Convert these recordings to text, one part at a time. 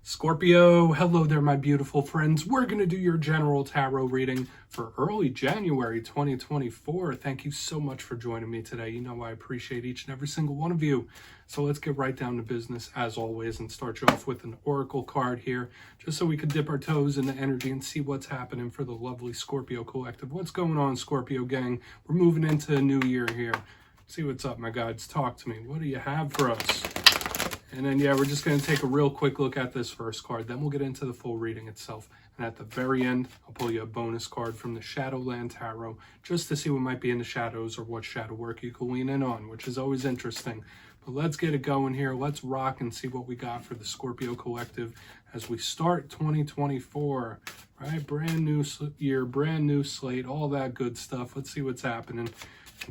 Scorpio, hello there, my beautiful friends. We're going to do your general tarot reading for early January 2024. Thank you so much for joining me today. You know I appreciate each and every single one of you. So let's get right down to business as always and start you off with an oracle card here, just so we could dip our toes in the energy and see what's happening for the lovely Scorpio collective. What's going on, Scorpio gang? We're moving into a new year here. See what's up, my guides. Talk to me. What do you have for us? And then, yeah, we're just going to take a real quick look at this first card. Then we'll get into the full reading itself. And at the very end, I'll pull you a bonus card from the Shadowland Tarot, just to see what might be in the shadows or what shadow work you can lean in on, which is always interesting. But let's get it going here. Let's rock and see what we got for the Scorpio collective as we start 2024. Right? Brand new year, brand new slate, all that good stuff. Let's see what's happening.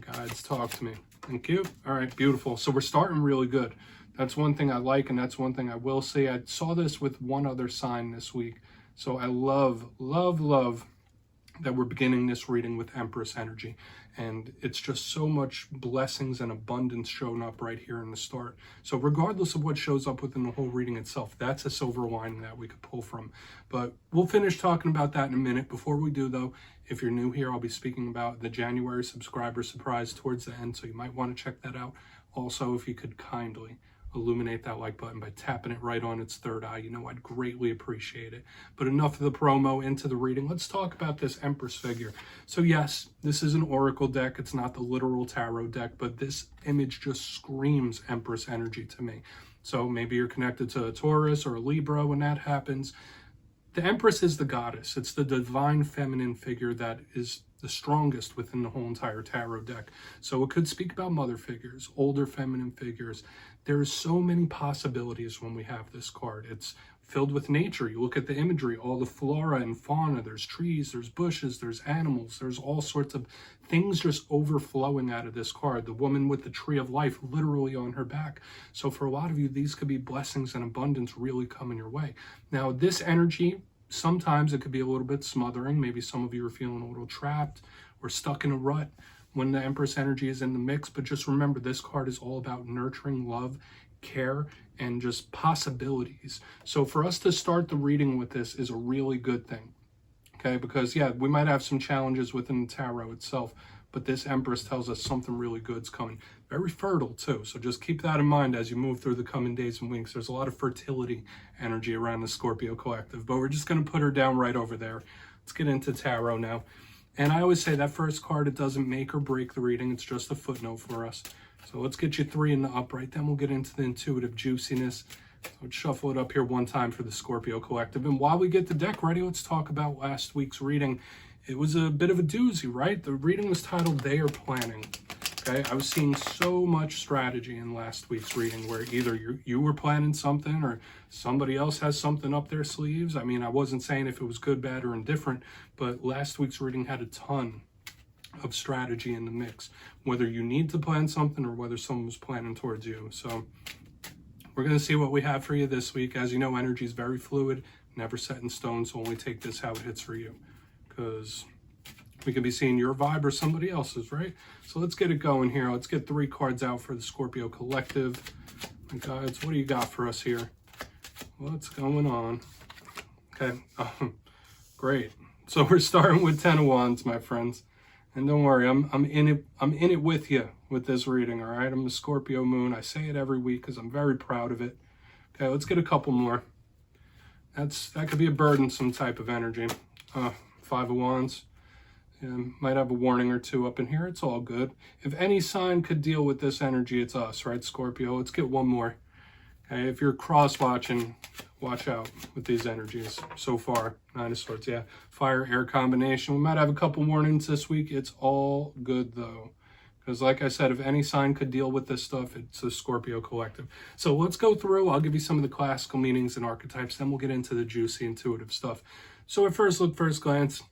Guides, talk to me. Thank you. All right, beautiful. So we're starting really good. That's one thing I like, and that's one thing I will say. I saw this with one other sign this week. So I love that we're beginning this reading with Empress energy. And it's just so much blessings and abundance showing up right here in the start. So regardless of what shows up within the whole reading itself, that's a silver lining that we could pull from. But we'll finish talking about that in a minute. Before we do, though, if you're new here, I'll be speaking about the January subscriber surprise towards the end. So you might want to check that out. Also, if you could kindly illuminate that like button by tapping it right on its third eye. You know, I'd greatly appreciate it. But enough of the promo, into the reading. Let's talk about this Empress figure. So yes, this is an oracle deck. It's not the literal tarot deck, but this image just screams Empress energy to me. So maybe you're connected to a Taurus or a Libra when that happens. The Empress is the goddess. It's the divine feminine figure that is the strongest within the whole entire tarot deck. So it could speak about mother figures, older feminine figures. There's so many possibilities when we have this card. It's filled with nature. You look at the imagery, all the flora and fauna, there's trees, there's bushes, there's animals, there's all sorts of things just overflowing out of this card. The woman with the tree of life literally on her back. So for a lot of you, these could be blessings and abundance really coming your way. Now, this energy, sometimes it could be a little bit smothering. Maybe some of you are feeling a little trapped or stuck in a rut when the Empress energy is in the mix. But just remember, this card is all about nurturing, love, care, and just possibilities. So for us to start the reading with this is a really good thing. Okay, because yeah, we might have some challenges within the tarot itself, but this Empress tells us something really good's coming. Very fertile too, so just keep that in mind as you move through the coming days and weeks. There's a lot of fertility energy around the Scorpio collective, but we're just going to put her down right over there. Let's get into tarot now. And I always say that first card, it doesn't make or break the reading. It's just a footnote for us. So let's get you 3 in the upright. Then we'll get into the intuitive juiciness. So let's shuffle it up here one time for the Scorpio collective. And while we get the deck ready, let's talk about last week's reading. It was a bit of a doozy, right? The reading was titled They Are Planning. Okay, I was seeing so much strategy in last week's reading where either you were planning something or somebody else has something up their sleeves. I mean, I wasn't saying if it was good, bad, or indifferent, but last week's reading had a ton of strategy in the mix, whether you need to plan something or whether someone was planning towards you. So we're going to see what we have for you this week. As you know, energy is very fluid, never set in stone, so only take this how it hits for you, because we could be seeing your vibe or somebody else's, right? So let's get it going here. Let's get 3 cards out for the Scorpio collective. My guides, what do you got for us here? What's going on? Okay, great. So we're starting with 10 of Wands, my friends. And don't worry, I'm in it with you with this reading, all right? I'm a Scorpio moon. I say it every week because I'm very proud of it. Okay, let's get a couple more. That could be a burdensome type of energy. 5 of Wands. Might have a warning or 2 up in here. It's all good. If any sign could deal with this energy, it's us, right, Scorpio? Let's get one more. Okay, if you're cross-watching, watch out with these energies so far. 9 of Swords, yeah. Fire-air combination. We might have a couple warnings this week. It's all good, though. Because like I said, if any sign could deal with this stuff, it's the Scorpio collective. So let's go through. I'll give you some of the classical meanings and archetypes. Then we'll get into the juicy, intuitive stuff. So at first look, first glance,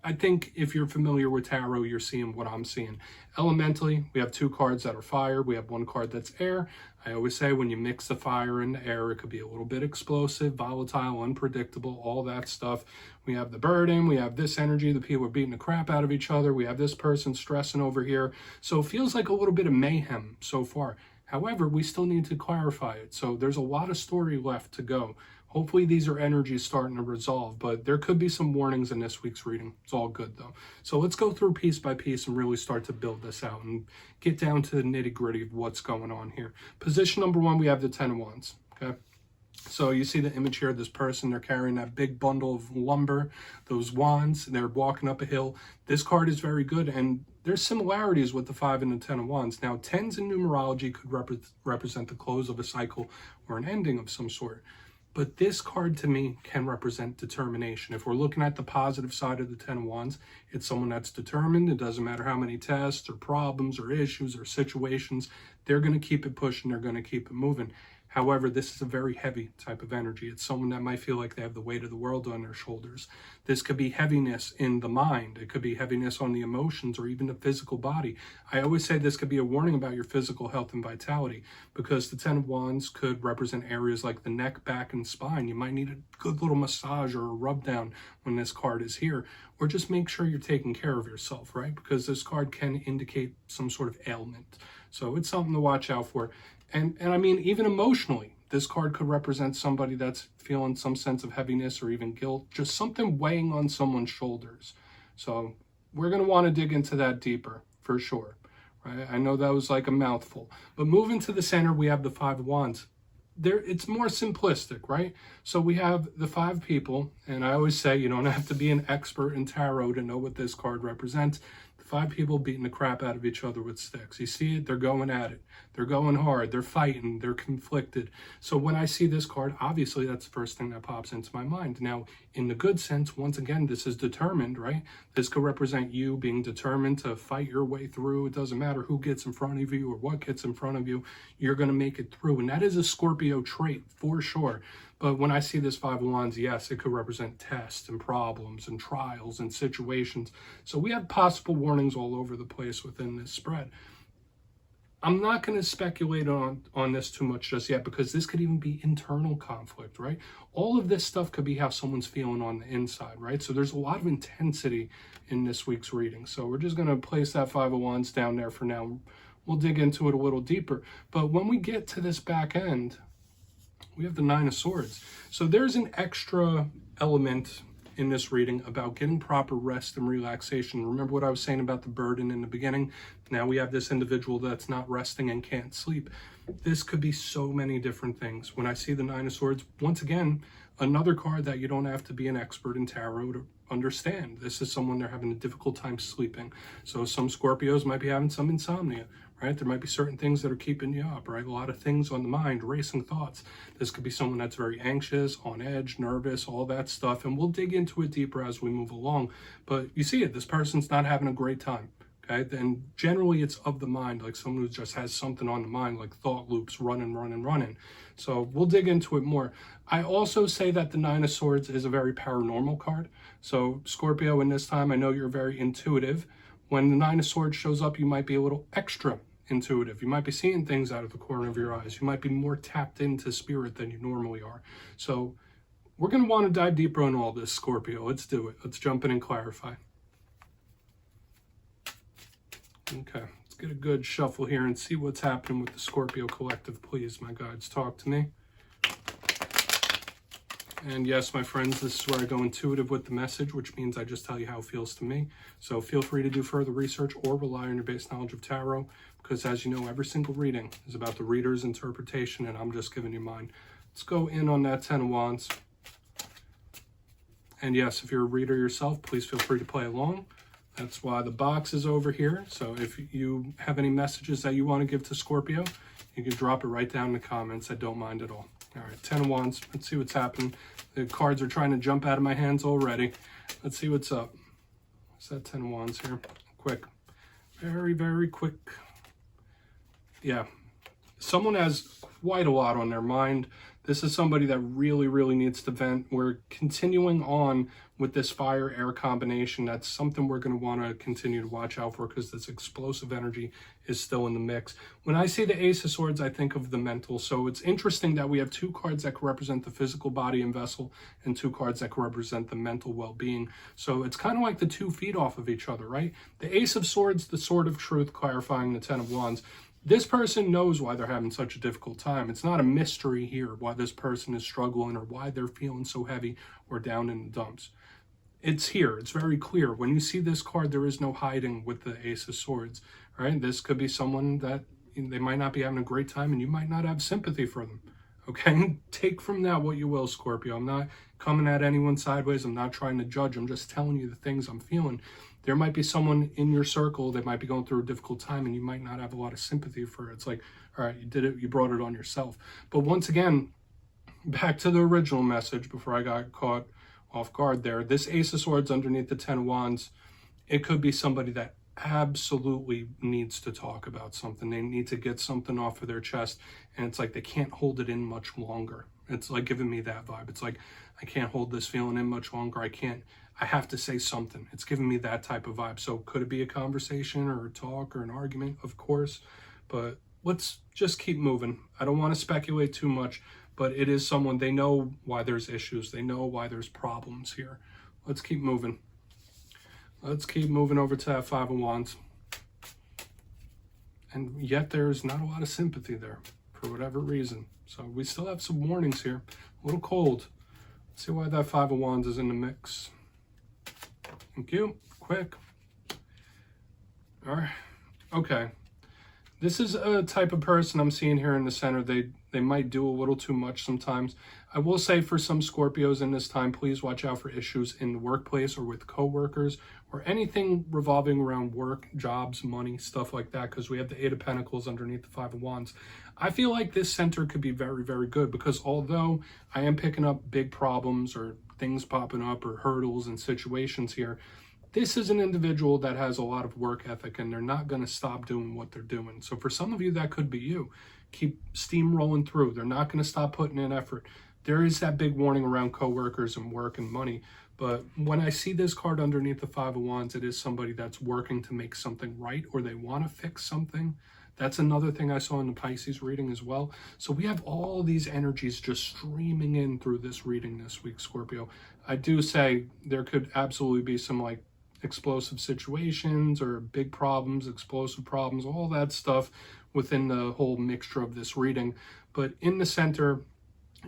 I think if you're familiar with tarot, you're seeing what I'm seeing. Elementally, we have 2 cards that are fire. We have 1 card that's air. I always say when you mix the fire and the air, it could be a little bit explosive, volatile, unpredictable, all that stuff. We have the burden. We have this energy. The people are beating the crap out of each other. We have this person stressing over here. So it feels like a little bit of mayhem so far. However, we still need to clarify it. So there's a lot of story left to go. Hopefully these are energies starting to resolve, but there could be some warnings in this week's reading. It's all good though. So let's go through piece by piece and really start to build this out and get down to the nitty gritty of what's going on here. Position number 1, we have the 10 of Wands, okay? So you see the image here of this person, they're carrying that big bundle of lumber, those wands, they're walking up a hill. This card is very good, and there's similarities with the 5 and the 10 of Wands. Now, 10s in numerology could represent the close of a cycle or an ending of some sort. But this card to me can represent determination. If we're looking at the positive side of the 10 of Wands, it's someone that's determined. It doesn't matter how many tests or problems or issues or situations, they're going to keep it pushing, they're going to keep it moving. However, this is a very heavy type of energy. It's someone that might feel like they have the weight of the world on their shoulders. This could be heaviness in the mind. It could be heaviness on the emotions or even the physical body. I always say this could be a warning about your physical health and vitality, because the 10 of Wands could represent areas like the neck, back, and spine. You might need a good little massage or a rub down when this card is here, or just make sure you're taking care of yourself, right? Because this card can indicate some sort of ailment. So it's something to watch out for. And I mean, even emotionally, this card could represent somebody that's feeling some sense of heaviness or even guilt, just something weighing on someone's shoulders. So we're going to want to dig into that deeper for sure, right? I know that was like a mouthful, but moving to the center, we have the 5 of Wands. It's more simplistic, right? So we have the 5 people, and I always say you don't have to be an expert in tarot to know what this card represents. 5 people beating the crap out of each other with sticks. You see it? They're going at it. They're going hard. They're fighting. They're conflicted. So when I see this card, obviously that's the first thing that pops into my mind. Now, in the good sense, once again, this is determined, right? This could represent you being determined to fight your way through. It doesn't matter who gets in front of you or what gets in front of you. You're going to make it through. And that is a Scorpio trait for sure. But when I see this 5 of Wands, yes, it could represent tests and problems and trials and situations. So we have possible warnings all over the place within this spread. I'm not going to speculate on this too much just yet, because this could even be internal conflict, right? All of this stuff could be how someone's feeling on the inside, right? So there's a lot of intensity in this week's reading. So we're just going to place that 5 of Wands down there for now. We'll dig into it a little deeper. But when we get to this back end, we have the 9 of Swords. So there's an extra element in this reading about getting proper rest and relaxation. Remember what I was saying about the burden in the beginning? Now we have this individual that's not resting and can't sleep. This could be so many different things. When I see the 9 of Swords, once again, another card that you don't have to be an expert in tarot to understand. This is someone they're having a difficult time sleeping. So some Scorpios might be having some insomnia, right? There might be certain things that are keeping you up, right? A lot of things on the mind, racing thoughts. This could be someone that's very anxious, on edge, nervous, all that stuff. And we'll dig into it deeper as we move along. But you see it, this person's not having a great time, okay? And generally it's of the mind, like someone who just has something on the mind, like thought loops, running. So we'll dig into it more. I also say that the 9 of Swords is a very paranormal card. So Scorpio, in this time, I know you're very intuitive. When the 9 of Swords shows up, you might be a little extra intuitive. You might be seeing things out of the corner of your eyes. You might be more tapped into spirit than you normally are. So we're going to want to dive deeper on all this, Scorpio. Let's do it. Let's jump in and clarify. Okay, let's get a good shuffle here and see what's happening with the Scorpio collective. Please, my guides, talk to me. And yes, my friends, this is where I go intuitive with the message, which means I just tell you how it feels to me. So feel free to do further research or rely on your base knowledge of tarot, because as you know, every single reading is about the reader's interpretation, and I'm just giving you mine. Let's go in on that 10 of Wands. And yes, if you're a reader yourself, please feel free to play along. That's why the box is over here. So if you have any messages that you want to give to Scorpio, you can drop it right down in the comments. I don't mind at all. All right, 10 of Wands. Let's see what's happening. The cards are trying to jump out of my hands already. Let's see what's up. What's that 10 of Wands here? Quick. Very, very quick. Yeah. Someone has quite a lot on their mind. This is somebody that really, really needs to vent. We're continuing on with this fire-air combination. That's something we're going to want to continue to watch out for, because this explosive energy is still in the mix. When I see the Ace of Swords, I think of the mental. So it's interesting that we have 2 cards that can represent the physical body and vessel, and 2 cards that can represent the mental well-being. So it's kind of like the 2 feet off of each other, right? The Ace of Swords, the sword of truth, clarifying the 10 of Wands. this person knows why they're having such a difficult time. It's not a mystery here why this person is struggling or why they're feeling so heavy or down in the dumps. It's here. It's very clear. When you see this card, there is no hiding with the Ace of Swords, right? This could be someone that they might not be having a great time and you might not have sympathy for them, okay? Take from that what you will, Scorpio. I'm not coming at anyone sideways. I'm not trying to judge. I'm just telling you the things I'm feeling. There might be someone in your circle that might be going through a difficult time and you might not have a lot of sympathy for it. It's like, all right, you did it. You brought it on yourself. But once again, back to the original message before I got caught off guard there. This Ace of Swords underneath the 10 of Wands, it could be somebody that absolutely needs to talk about something. They need to get something off of their chest, and it's like they can't hold it in much longer. It's like giving me that vibe. It's like, I can't hold this feeling in much longer. I have to say something. It's giving me that type of vibe. So could it be a conversation or a talk or an argument? Of course, but let's just keep moving. I don't want to speculate too much, but it is someone, they know why there's issues. They know why there's problems here. Let's keep moving. Let's keep moving over to that 5 of Wands. And yet there's not a lot of sympathy there for whatever reason. So we still have some warnings here. A little cold. Let's see why that 5 of Wands is in the mix. Thank you. Quick. All right. Okay. This is a type of person I'm seeing here in the center. They might do a little too much sometimes. I will say for some Scorpios in this time, please watch out for issues in the workplace or with coworkers or anything revolving around work, jobs, money, stuff like that, because we have the 8 of Pentacles underneath the 5 of Wands. I feel like this center could be very, very good because although I am picking up big problems or things popping up or hurdles and situations here, this is an individual that has a lot of work ethic and they're not going to stop doing what they're doing. So for some of you, that could be you. Keep steamrolling through. They're not going to stop putting in effort. There is that big warning around coworkers and work and money. But when I see this card underneath the 5 of Wands, it is somebody that's working to make something right or they want to fix something. That's another thing I saw in the Pisces reading as well. So we have all these energies just streaming in through this reading this week, Scorpio. I do say there could absolutely be some like explosive situations or big problems, explosive problems, all that stuff within the whole mixture of this reading. But in the center,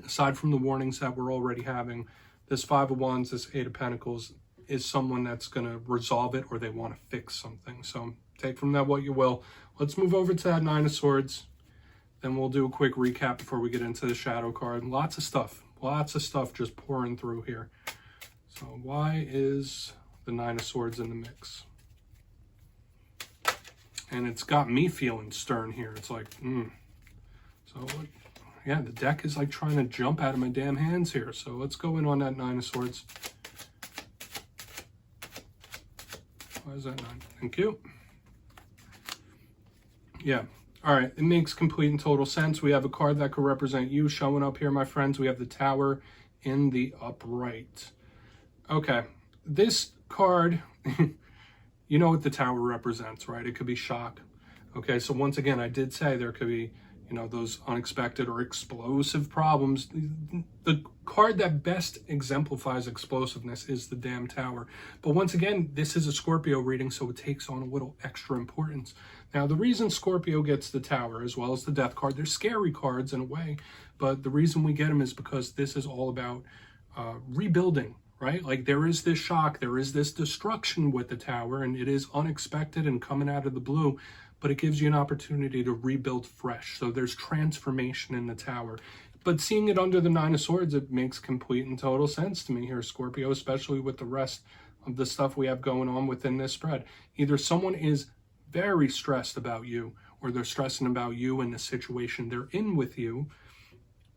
aside from the warnings that we're already having, this 5 of Wands, this 8 of Pentacles is someone that's going to resolve it or they want to fix something. So take from that what you will. Let's move over to that 9 of Swords. Then we'll do a quick recap before we get into the shadow card. Lots of stuff just pouring through here. So why is the 9 of Swords in the mix? And it's got me feeling stern here. It's like, So, yeah, the deck is like trying to jump out of my damn hands here. So let's go in on that 9 of Swords. Why is that 9? Thank you. Yeah. All right. It makes complete and total sense. We have a card that could represent you showing up here, my friends. We have the Tower in the upright. Okay. This card, you know what the Tower represents, right? It could be shock. Okay. So once again, I did say there could be, those unexpected or explosive problems. The card that best exemplifies explosiveness is the damn Tower. But once again, this is a Scorpio reading, so it takes on a little extra importance. Now, the reason Scorpio gets the Tower as well as the Death card, they're scary cards in a way, but the reason we get them is because this is all about rebuilding, right? Like there is this shock, there is this destruction with the Tower, and it is unexpected and coming out of the blue, but it gives you an opportunity to rebuild fresh. So there's transformation in the Tower. But seeing it under the 9 of Swords, it makes complete and total sense to me here, Scorpio, especially with the rest of the stuff we have going on within this spread. Either someone is very stressed about you, or they're stressing about you and the situation they're in with you,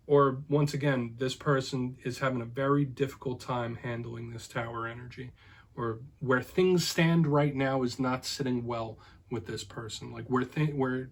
or once again, this person is having a very difficult time handling this Tower energy, or where things stand right now is not sitting well with this person. Like we're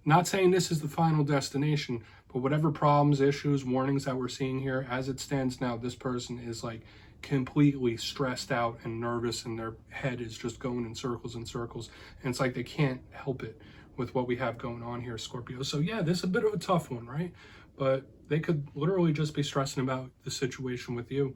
not saying this is the final destination, but whatever problems, issues, warnings that we're seeing here, as it stands now, this person is like completely stressed out and nervous, and their head is just going in circles and circles. And it's like they can't help it with what we have going on here, Scorpio. So yeah, this is a bit of a tough one, right? But they could literally just be stressing about the situation with you.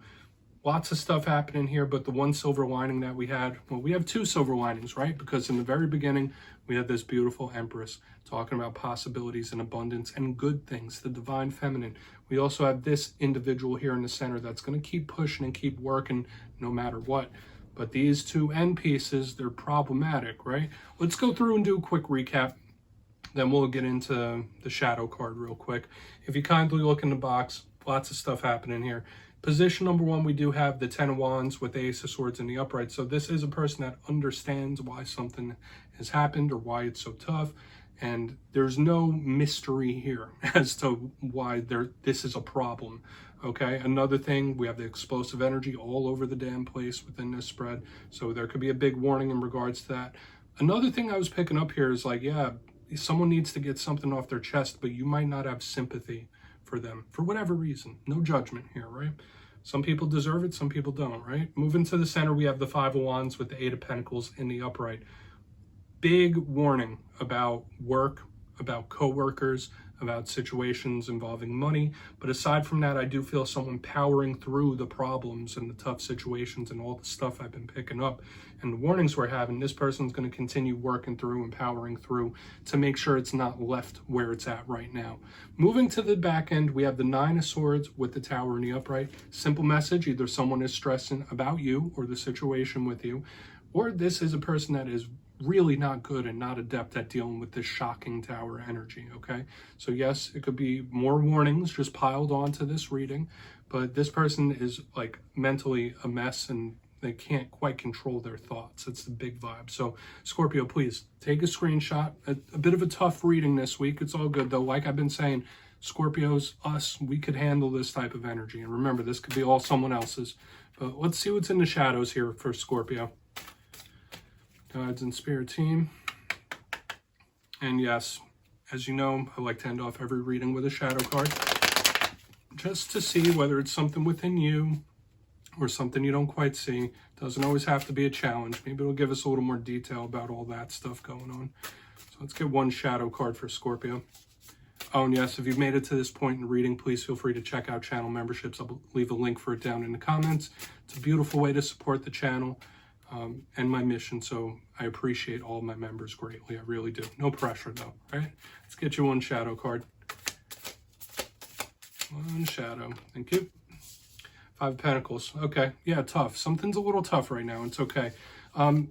lots of stuff happening here, but the one silver lining that we had, well, we have two silver linings, right? Because in the very beginning, we had this beautiful Empress talking about possibilities and abundance and good things, the divine feminine. We also have this individual here in the center that's going to keep pushing and keep working no matter what. But these two end pieces, they're problematic, right? Let's go through and do a quick recap. Then we'll get into the shadow card real quick. If you kindly look in the box, lots of stuff happening here. Position number one, we do have the Ten of Wands with the Ace of Swords in the upright. So this is a person that understands why something has happened or why it's so tough. And there's no mystery here as to why this is a problem. Okay, another thing, we have the explosive energy all over the damn place within this spread. So there could be a big warning in regards to that. Another thing I was picking up here is like, yeah, someone needs to get something off their chest, but you might not have sympathy for them for whatever reason. No judgment here, right? Some people deserve it, some people don't, right? Moving to the center, we have the Five of Wands with the Eight of Pentacles in the upright. Big warning about work, about co-workers, about situations involving money. But aside from that, I do feel someone powering through the problems and the tough situations and all the stuff I've been picking up. And the warnings we're having, this person's going to continue working through and powering through to make sure it's not left where it's at right now. Moving to the back end, we have the Nine of Swords with the Tower in the upright. Simple message, either someone is stressing about you or the situation with you, or this is a person that is really not good and not adept at dealing with this shocking tower energy, okay? So yes, it could be more warnings just piled onto this reading, but this person is like mentally a mess and they can't quite control their thoughts. It's the big vibe. So Scorpio, please take a screenshot. A bit of a tough reading this week. It's all good though. Like I've been saying, Scorpios, us, we could handle this type of energy. And remember, this could be all someone else's. But let's see what's in the shadows here for Scorpio. Guides and Spirit team. And yes, as you know, I like to end off every reading with a shadow card just to see whether it's something within you or something you don't quite see. Doesn't always have to be a challenge. Maybe it'll give us a little more detail about all that stuff going on. So let's get one shadow card for Scorpio. Oh, and yes, if you've made it to this point in the reading, please feel free to check out channel memberships. I'll leave a link for it down in the comments. It's a beautiful way to support the channel and my mission, so I appreciate all my members greatly. I really do. No pressure, though, right? Let's get you one shadow card. One shadow. Thank you. Five of Pentacles. Okay. Yeah, tough. Something's a little tough right now. It's okay. From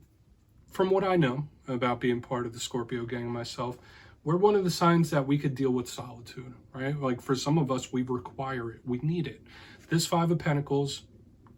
what I know about being part of the Scorpio gang myself, we're one of the signs that we could deal with solitude, right? Like for some of us, we require it. We need it. This Five of Pentacles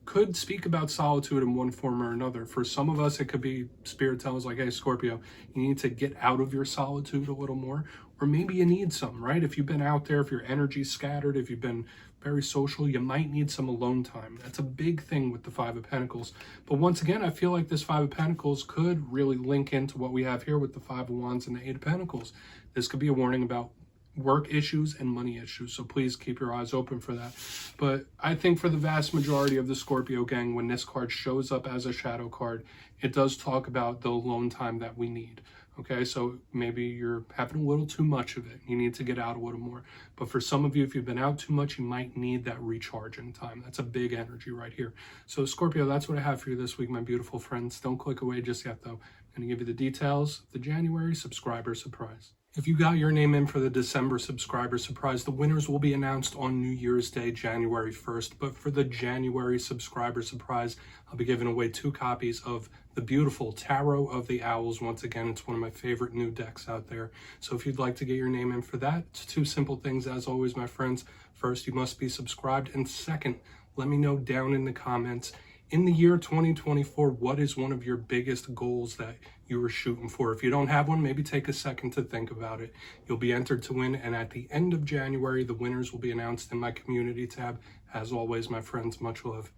could speak about solitude in one form or another. For some of us, it could be Spirit telling us like, hey, Scorpio, you need to get out of your solitude a little more. Or maybe you need some, right? If you've been out there, if your energy's scattered, if you've been very social, you might need some alone time. That's a big thing with the Five of Pentacles. But once again, I feel like this Five of Pentacles could really link into what we have here with the Five of Wands and the Eight of Pentacles. This could be a warning about work issues and money issues, so please keep your eyes open for that. But I think for the vast majority of the Scorpio gang, when this card shows up as a shadow card, it does talk about the alone time that we need. Okay, so maybe you're having a little too much of it. You need to get out a little more. But for some of you, if you've been out too much, you might need that recharging time. That's a big energy right here. So Scorpio, that's what I have for you this week, my beautiful friends. Don't click away just yet, though. I'm going to give you the details of the January subscriber surprise. If you got your name in for the December subscriber surprise, the winners will be announced on New Year's Day, January 1st. But for the January subscriber surprise, I'll be giving away 2 copies of the beautiful Tarot of the Owls. Once again, it's one of my favorite new decks out there. So if you'd like to get your name in for that, it's 2 simple things as always, my friends. First, you must be subscribed. And second, let me know down in the comments, in the year 2024, what is one of your biggest goals that you were shooting for? If you don't have one, maybe take a second to think about it. You'll be entered to win, and at the end of January, the winners will be announced in my community tab. As always, my friends, much love,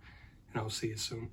and I'll see you soon.